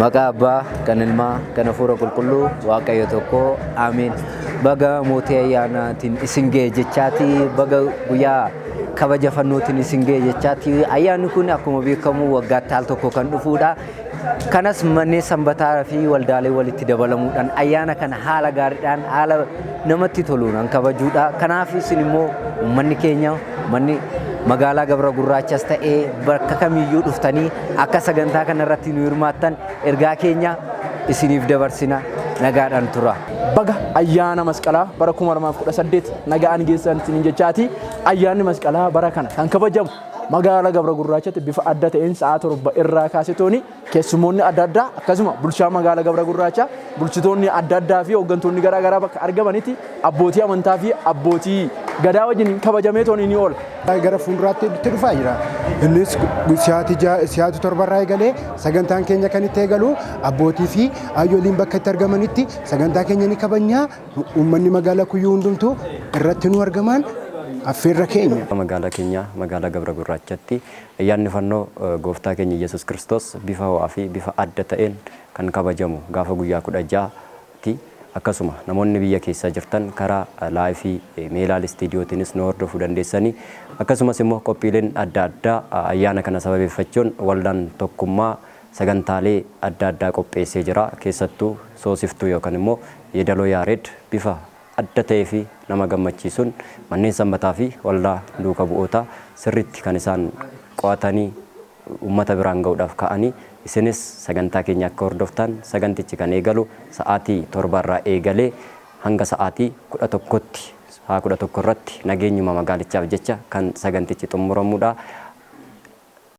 Maqaa Abbaa, kan Ilmaa, kan Hafuura Qulqulluu, Waaqayyo tokko, Amiin. Baga mootii ayyaanaatiin isin ga'e jechaati, baga guyyaa kabaja fannootiin isin ga'e jechaati. Ayyaanni kun akkuma beekamu waggaatti al tokko kan dhufuudha. Kanas manneen sanbataa fi waldaalee walitti dabalamuudhaan ayyaana kana haala gaariidhaan haala namatti toluun kabajuudha. Kanaaf isin immoo uummanni keenya manni magaalaa Gabra Gurraachas ta'ee bakka kamiyyuu dhuftanii akka sagantaa kana irratti nu hirmaattan ergaa keenya isiniif dabarsina. Nagaadhaan tura. Baga ayyaana masqalaa bara 2018 nagaan geessan isiniin jechaati. Ayyaanni masqalaa bara kana kan kabajamu magaalaa Gabra Gurraachatti bifa adda ta'een sa'a 7 irraa kaasetooni keessumoonni adda addaa akkasuma bulchaa magaalaa Gabra Gurraachaa bulchitoonni adda addaa fi hooggantoonni garaa garaa bakka argamanitti abbootii amantaa fi abbootii gadaa wajjin kabajamee tooni ni oola. Gara fuulduraatti dhufaa jira. Innis siyaatu torbarraa eegalee sagantaan keenya kan itti eegalu abbootii fi hayyooliin bakka itti argamanitti sagantaa keenya ni kabajnaa. Uummanni magaalaa kuyyuu hundumtuu irratti nu argaman affeerra keenya. Magaalaa keenya magaalaa Gabra Gurraachatti ayyaanni fannoo gooftaa keenya Yesuus Kiristoos bifa ho'aa fi bifa adda ta'een kan kabajamu gaafa guyyaa 16ti. Akkasuma namoonni biyya keessa jirtan karaa laayifii meelaal istiidiyootiinis nu hordofuu dandeessanii akkasumas immoo qophiileen adda addaa ayyaana kana sababeeffachuun waldaan tokkummaa sagantaalee adda addaa qopheessee jira. Keessattuu soosiftuu yookaan immoo yeedaloo yaareed bifa adda ta'ee fi nama gammachiisuun manneen sanbataa fi waldaa duuka bu'oota sirriitti kan isaan qo'atanii uummata biraan ga'uudhaaf ka'anii isinis sagantaa keenya akka hordoftan sagantichi kan eegalu sa'aatii 7 irraa eegalee hanga sa'aatii 11tti haa 11 irratti nageenyuma magaalichaaf jecha kan sagantichi xumuramuudha.